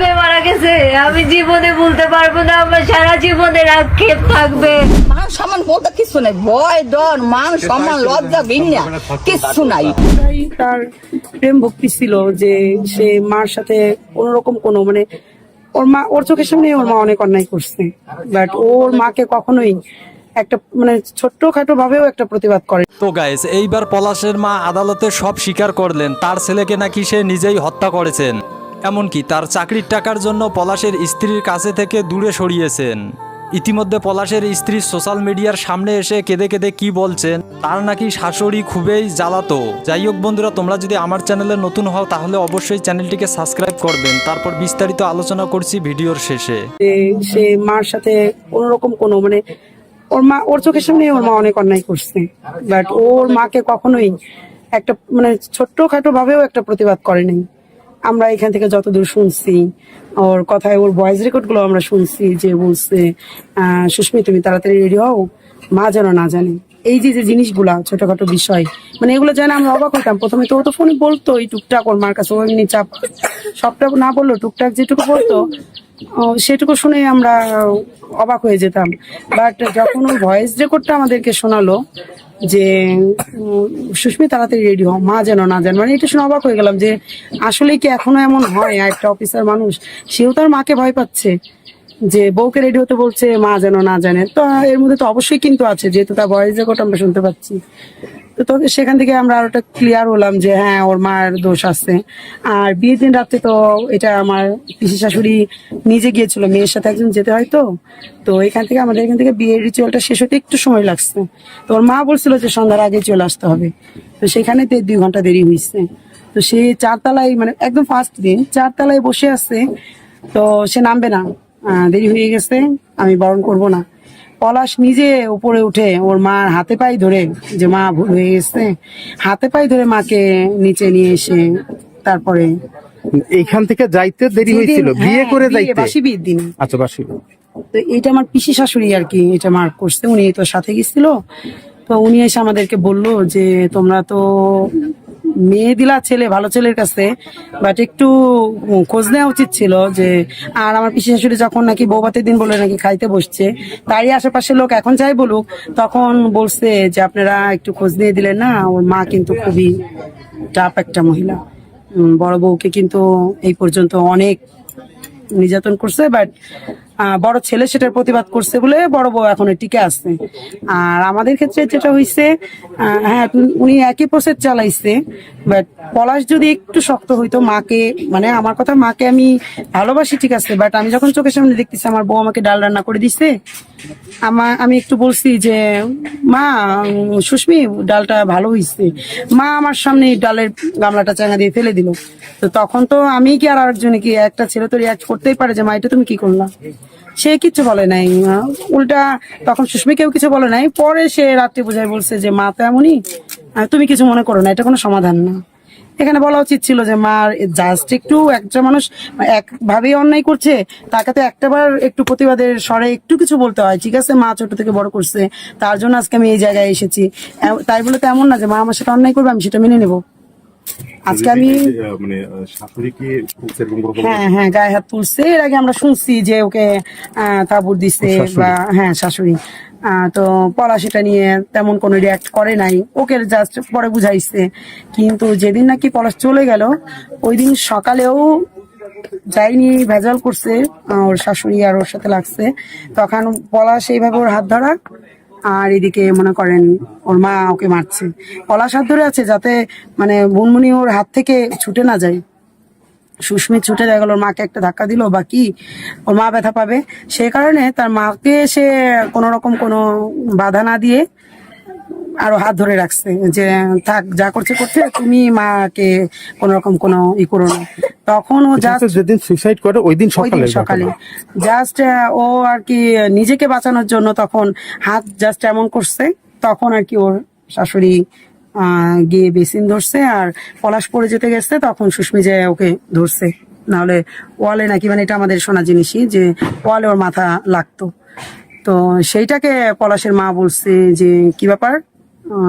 পেয়ে মারা গেছে, আমি জীবনে ভুলতে পারবো না, আমার সারা জীবনের আক্ষেপ থাকবে। মান সম্মান বলতে কিছু নাই, ভয় ডর মান সম্মান লজ্জা ঘৃণা কিছু নাই। তার প্রেম ভক্তি ছিল যে সে মার সাথে কোনোরকম কোনো মানে ওর চোখের সামনে ওর মা অনেক অন্যায় করছে, বাট ওর মাকে কখনোই একটা মানে ছোট্টখাটো ভাবেও একটা প্রতিবাদ করে। তো গাইস, এইবার পলাশের মা আদালতে সব স্বীকার করলেন তার ছেলেকে নাকি সে নিজেই হত্যা করেছেন, এমনকি তার চাকরির টাকার জন্য পলাশের স্ত্রীর কাছে থেকে দূরে সরিয়েছেন। ইতিমধ্যে পলাশের স্ত্রী সোশ্যাল মিডিয়ার সামনে এসে কেঁদে কেঁদে কি বলছেন, তার নাকি শাশুড়ি খুবই জ্বালাতো। যাই হোক বন্ধুরা, তোমরা যদি আমার চ্যানেলে নতুন হও তাহলে অবশ্যই চ্যানেলটিকে সাবস্ক্রাইব করবেন। তারপর বিস্তারিত আলোচনা করছি ভিডিওর শেষে। সে মার সাথে কোনোরকম কোনো মানে ওর চোখের সামনে ওর মা অনেক অন্যায় করছে, বাট ওর মাকে কখনোই একটা মানে ছোট্টখাটো ভাবেও একটা প্রতিবাদ করেনি। আমরা এখান থেকে যতদূর শুনছি ওর কথায়, ওর ভয়েস রেকর্ড গুলো আমরা শুনছি যে বলছে সুস্মি তুমি তাড়াতাড়ি রেডি হও, মা যেন না জানে। এই যে যে জিনিসগুলা ছোটখাটো বিষয় মানে এগুলো জানা আমরা অবাক হতাম। প্রথমে তো ও তো ফোনে বলতো এই টুকটাক ওর মার কাছে, ও এমনি চাপ সবটা না বললো, টুকটাক যেটুকু বলতো সেটুকু শুনে আমরা অবাক হয়ে যেতাম। বাট যখন ওই ভয়েস রেকর্ডটা আমাদেরকে শোনালো যে সুস্মি তাড়াতাড়ি রেডি হও, মা যেন না জান, মানে এটা শুনে অবাক হয়ে গেলাম যে আসলে কি এখনো এমন হয়? একটা অফিসার মানুষ, সেও তার মাকে ভয় পাচ্ছে যে বউকে রেডি হতে বলছে, মা যেন না জানে। তো এর মধ্যে তো অবশ্যই কিন্তু আছে, যেহেতু তার ভয়েস রেকর্ড আমরা শুনতে পাচ্ছি। তো তবে সেখান থেকে আমরা আরোটা ক্লিয়ার হলাম যে হ্যাঁ ওর মার দোষ আছে। আর বিয়ের দিন রাত্রে তো এটা আমার পিসি শাশুড়ি নিজে গিয়েছিল, মেয়ের সাথে একজন যেতে হয়। তো এখান থেকে আমাদের এখান থেকে বিয়ের রিচুয়ালটা শেষ হতে একটু সময় লাগছে। তো ওর মা বলছিল যে সন্ধ্যার আগে চলে আসতে হবে, তো সেখানে 2 ঘন্টা দেরি হয়েছে। তো সে 4 তলায় মানে একদম ফার্স্ট দিন 4 তলায় বসে আছে, তো সে নামবে না, দেরি হয়ে গেছে, আমি বরণ করব না। পলাশ নিজে উপরে উঠে ওর মার হাতে পায়ে ধরে, যে মা ভুল হয়ে গেছে, হাতে পায়ে ধরে মাকে নিচে নিয়ে এসে তারপরে এইখান থেকে যাইতে দেরি হয়েছিল, বিয়ে করে যাইতে বাসি বিয়ের দিন। আচ্ছা, বাসি। তো এটা আমার পিসি শাশুড়ি আর কি এটা মার্ক করছে, উনি তো সাথে গেছিল। তো উনি এসে আমাদেরকে বললো যে তোমরা তো মেয়ে দিলা ছেলে, ভালো ছেলের কাছে, বাট একটু খোঁজ নেওয়া উচিত ছিল। যে আর আমার পিসি শাশুড়ি যখন নাকি বৌভাতের দিন বলে নাকি খাইতে বসছে, তারই আশেপাশের লোক এখন যাই বলুক, তখন বলছে যে আপনারা একটু খোঁজ নিয়ে দিলেন না। ওর মা কিন্তু খুবই টাফ একটা মহিলা, বড় বউকে কিন্তু এই পর্যন্ত অনেক নির্যাতন করছে, বাট বড় ছেলে সেটার প্রতিবাদ করছে বলে বড় বউ এখন টিকে আসছে। আর আমাদের ক্ষেত্রে যেটা হয়েছে, হ্যাঁ উনি একই প্রসেস চালাইছে, বাট পলাশ যদি একটু শক্ত হইতো, মাকে মানে আমার কথা মাকে আমি ভালোবাসি ঠিক আছে, বাট আমি যখন চোখের সামনে দেখতেছি আমার বউ আমাকে ডাল রান্না করে দিচ্ছে, আমি একটু বলছি যে মা সুস্মি ডালটা ভালো হয়েছে, মা আমার সামনে ডালের গামলাটা চাঙা দিয়ে ফেলে দিল। তো তখন তো আমি কি আর আরেকজনে কি, একটা ছেলে তো রিয়াক্ট করতেই পারে যে মা এটা তুমি কি করলা। সে কিছু বলে নাই, উল্টা তখন সুস্মি কেউ কিছু বলে নাই। পরে সে রাত্রে বোঝায় বলছে যে মা তো এমনই, তুমি কিছু মনে করো না, এটা কোনো সমাধান না। এখানে বলা উচিত ছিল যে মার জাস্ট একটু, একটা মানুষ একভাবেই অন্যায় করছে, তাকে তো একটাবার একটু প্রতিবাদের স্বরে একটু কিছু বলতে হয়। ঠিক আছে, মা ছোট থেকে বড় করছে, তার জন্য আজকে আমি এই জায়গায় এসেছি, তাই বলে তো এমন না যে মা আমার সাথে অন্যায় করবে আমি সেটা মেনে নেবো। আজকে আমি মানে শাশুড়ি কি হ্যাঁ হ্যাঁ গায়ে হাত তুলছে, এর আগে আমরা শুনছি যে ওকে তাবুর দিচ্ছে বা হ্যাঁ শাশুড়ি। তো পলাশ সেটা নিয়ে তেমন কোনো রিয়াক্ট করে নাই, ওকে জাস্ট পরে বুঝাইছে। কিন্তু যেদিন নাকি পলাশ চলে গেল, ওই দিন সকালেও যাইনি, ভেজাল করছে ওর শাশুড়ি আর ওর সাথে লাগছে। তখন পলাশ এইভাবে ওর হাত ধরা, আর এদিকে মনে করেন ওর মা ওকে মারছে। পলাশ হাত ধরে আছে যাতে মানে মুনমুনি ওর হাত থেকে ছুটে না যায়। সুস্মিত ছুটে দেখা গেল, ওর মাকে একটা ধাক্কা দিল বা কি, ওর মা ব্যথা পাবে, সে কারণে তার মাকে সে কোনো রকম কোনো বাধা না দিয়ে আরো হাত ধরে রাখছে যে থাক, যা করছে করছে, তুমি মাকে কোন রকম কোনো করো না। তখন ও জাস্ট যেদিন সুইসাইড করে ওই দিন সকালে জাস্ট ও আর কি নিজেকে বাঁচানোর জন্য তখন হাত জাস্ট এমন করছে, তখন আর কি ওর শাশুড়ি গিয়ে বেসিন ধরছে আর পলাশ পড়ে যেতে গেছে, তখন সুস্মি যে ওকে ধরছে। নাহলে ওয়ালে নাকি, মানে এটা আমাদের শোনা জিনিসই যে ওয়ালে ওর মাথা লাগতো। তো সেইটাকে পলাশের মা বলছে যে কি ব্যাপার,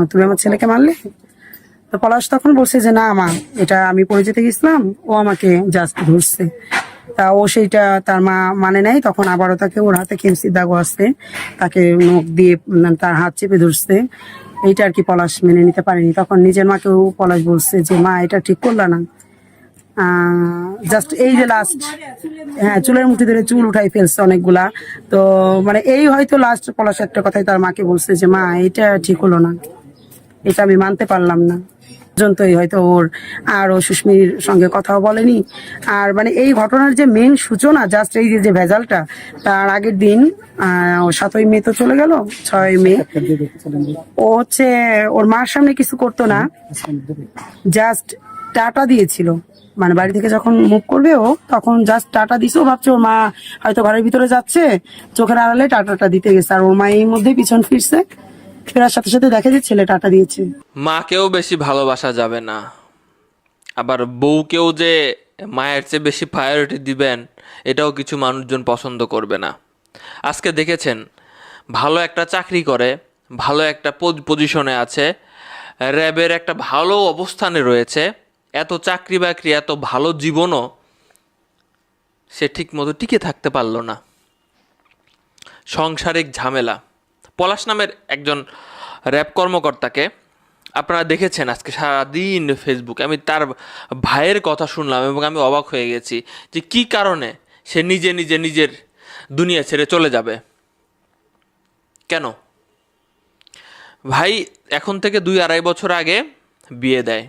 তুমি আমার ছেলেকে মারলে? তো পলাশ তখন বলছে যে না মা, এটা আমি পড়ে যেতে গেছিলাম, ও আমাকে জাস্ট ধরছে। তা ও সেইটা তার মা মানে নাই, তখন আবারও তাকে ওর হাতে খেমসির দাগও আসছে, তাকে নখ দিয়ে তার হাত চেপে ধরছে। এইটা আর কি পলাশ মেনে নিতে পারেনি। তখন নিজের মাকেও পলাশ বলছে যে মা এটা ঠিক করলা না, জাস্ট এই যে লাস্ট, হ্যাঁ চুলের মুঠি ধরে চুল উঠাই ফেলছে অনেকগুলা। তো মানে এই হয়তো লাস্ট পলাশ একটা কথাই তার মাকে বলছে যে মা এটা ঠিক হলো না, এটা আমি মানতে পারলাম না। পর্যন্তই হয়তো ওর আর ও সুস্মির সঙ্গে কথাও বলেনি। আর মানে এই ঘটনার যে মেন সূচনা জাস্ট এই যে ভেজালটা, তার আগের দিন 7ই মে তো চলে গেল, 6ই মে ও হচ্ছে ওর মার সামনে কিছু করতো না, জাস্ট টাটা দিয়েছিল। মানে বাড়ি থেকে যখন মুভ করবে ও, তখন জাস্ট টাটা দিছে। ও ভাবছে ওর মা হয়তো ঘরের ভিতরে যাচ্ছে, চোখের আড়ালে টাটাটা দিতে গেছে, আর ওর মা এই মধ্যে পিছন ফিরছে, ফেরার সাথে সাথে দেখে যে ছেলে টাটা দিয়েছে। মাকেও বেশি ভালোবাসা যাবে না, আবার বউকেও যে মায়ের চেয়ে বেশি প্রায়োরিটি দিবেন এটাও কিছু মানুষজন পছন্দ করবে না। আজকে দেখেছেন ভালো একটা চাকরি করে, ভালো একটা পজিশনে আছে, র্যাবের একটা ভালো অবস্থানে রয়েছে, এত চাকরি বাকরি এত ভালো জীবনও সে ঠিক মতো টিকে থাকতে পারলো না। সাংসারিক ঝামেলা। পলাশ নামের একজন র্যাব কর্মকর্তাকে আপনারা দেখেছেন আজকে সারাদিন ফেসবুকে, আমি তার ভাইয়ের কথা শুনলাম এবং আমি অবাক হয়ে গেছি যে কি কারণে সে নিজের দুনিয়া ছেড়ে চলে যাবে। কেন? ভাই এখন থেকে 2-2.5 বছর আগে বিয়ে দেয়।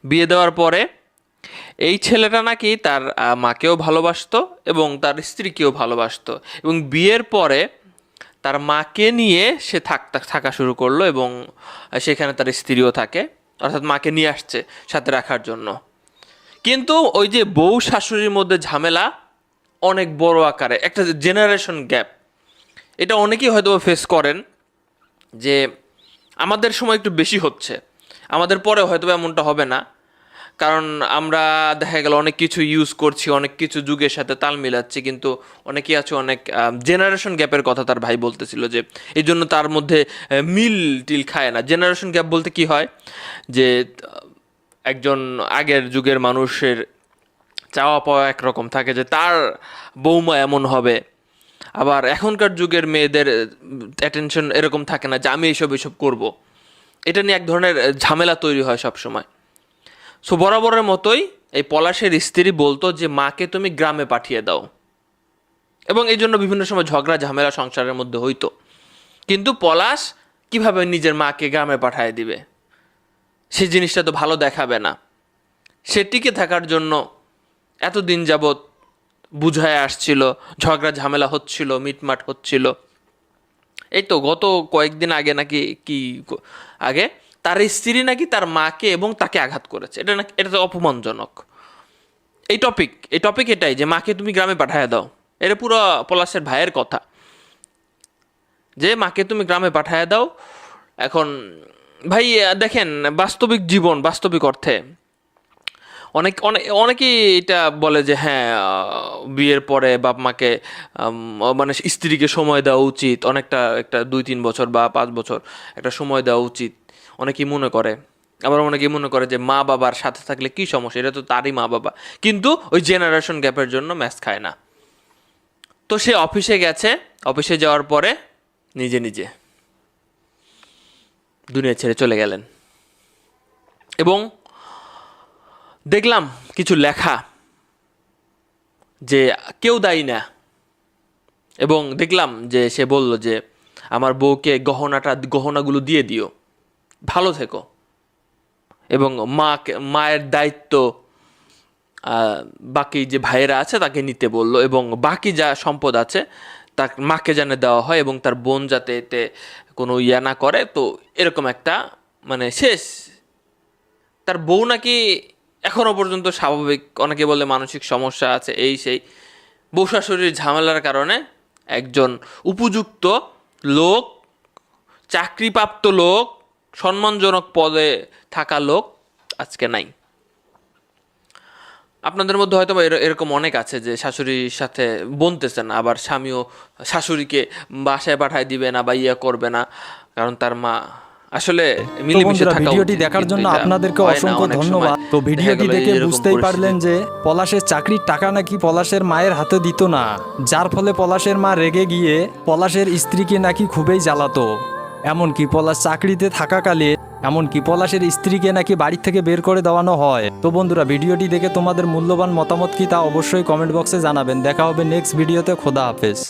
বিয়ে দেওয়ার পরে এই ছেলেটা নাকি তার মাকেও ভালোবাসতো এবং তার স্ত্রীকেও ভালোবাসতো, এবং বিয়ের পরে তার মাকে নিয়ে সে থাকা শুরু করলো এবং সেখানে তার স্ত্রীও থাকে, অর্থাৎ মাকে নিয়ে আসছে সাথে রাখার জন্য। কিন্তু ওই যে বউ শাশুড়ির মধ্যে ঝামেলা অনেক বড় আকারে, একটা জেনারেশন গ্যাপ, এটা অনেকেই হয়তো ফেস করেন যে আমাদের সময় একটু বেশি হচ্ছে, আমাদের পরে হয়তো এমনটা হবে না, কারণ আমরা দেখা গেল অনেক কিছু ইউজ করছি, অনেক কিছু যুগের সাথে তাল মিলাচ্ছি, কিন্তু অনেকেই আছে অনেক জেনারেশন গ্যাপের কথা তার ভাই বলতেছিল যে এই জন্য তার মধ্যে মিল টিল খায় না। জেনারেশন গ্যাপ বলতে কি হয় যে একজন আগের যুগের মানুষের চাওয়া পাওয়া একরকম থাকে যে তার বৌমা এমন হবে, আবার এখনকার যুগের মেয়েদের অ্যাটেনশন এরকম থাকে না যে আমি এইসব করব। এটা নিয়ে এক ধরনের ঝামেলা তৈরি হয় সব সময়। সো বরাবরের মতোই এই পলাশের স্ত্রী বলতো যে মাকে তুমি গ্রামে পাঠিয়ে দাও, এবং এই জন্য বিভিন্ন সময় ঝগড়া ঝামেলা সংসারের মধ্যে হইতো। কিন্তু পলাশ কিভাবে নিজের মাকে গ্রামে পাঠিয়ে দিবে, সেই জিনিসটা তো ভালো দেখাবে না। সে টিকে থাকার জন্য এতদিন যাবৎ বুঝায় আসছিল, ঝগড়া ঝামেলা হচ্ছিল, মিটমাট হচ্ছিল। এই তো গত কয়েকদিন আগে নাকি আগে তার স্ত্রী নাকি তার মাকে এবং তাকে আঘাত করেছে। এটা তো অপমানজনক। এই টপিক এটাই যে মাকে তুমি গ্রামে পাঠিয়ে দাও। এটা পুরো পলাশের ভাইয়ের কথা যে মাকে তুমি গ্রামে পাঠিয়ে দাও। এখন ভাই দেখেন বাস্তবিক অর্থে অনেকেই এটা বলে যে হ্যাঁ বিয়ের পরে বাপ মাকে মানে স্ত্রীকে সময় দেওয়া উচিত, অনেকটা একটা 2-3 বছর বা 5 বছর একটা সময় দেওয়া উচিত অনেকেই মনে করে। আবার অনেকেই মনে করে যে মা বাবার সাথে থাকলে কি সমস্যা, এটা তো তারই মা বাবা, কিন্তু ওই জেনারেশন গ্যাপের জন্য ম্যাচ খায় না। তো সে অফিসে গেছে, অফিসে যাওয়ার পরে নিজে দুনিয়া ছেড়ে চলে গেলেন। এবং দেখলাম কিছু লেখা যে কেউ দায়ী না, এবং দেখলাম যে সে বলল যে আমার বউকে গহনাগুলো দিয়ে দিও, ভালো থেকো, এবং মায়ের দায়িত্ব বাকি যে ভাইয়েরা আছে তাকে নিতে বলল, এবং বাকি যা সম্পদ আছে তার মাকে যেন দেওয়া হয়, এবং তার বোন যাতে এতে কোনো না করে। তো এরকম একটা মানে শেষ। তার বউ নাকি এখনও পর্যন্ত স্বাভাবিক, অনেকে বলে মানসিক সমস্যা আছে, এই সেই। বউ শাশুড়ির ঝামেলার কারণে একজন উপযুক্ত লোক, চাকরিপ্রাপ্ত লোক, সম্মানজনক পদে থাকা লোক আজকে নাই। আপনাদের মধ্যে হয়তো এরকম অনেক আছে যে শাশুড়ির সাথে বনতেছে না, আবার স্বামীও শাশুড়িকে বাসায় পাঠায় দিবে না বা করবে না, কারণ তার মা আসলে তো মিলেমিশে বন্ধুরা, থাকা ভিডিওটি উচিত, দেখার কিন্তু জন্য এটা আপনাদেরকে হয় না অসংখ্য অনেক ধন্যবাদ। সময়। তো দেখা ভিডিওটি গেল দেখে এরকম বুঝতেই পারলেন পরিস্থিতি। যে পলাশের চাকরির টাকা নাকি পলাশের মায়ের হাতে দিত না, যার ফলে পলাশের মা রেগে গিয়ে পলাশের স্ত্রীকে নাকি খুবই জ্বালাতো। এমনকি পলাশ চাকরিতে থাকাকালে এমনকি পলাশের স্ত্রীকে নাকি বাড়ি থেকে বের করে দেওয়ানো হয়। তো বন্ধুরা, ভিডিওটি দেখে তোমাদের মূল্যবান মতামত কি তা অবশ্যই কমেন্ট বক্সে জানাবেন। দেখা হবে নেক্সট ভিডিওতে। খোদা হাফেজ।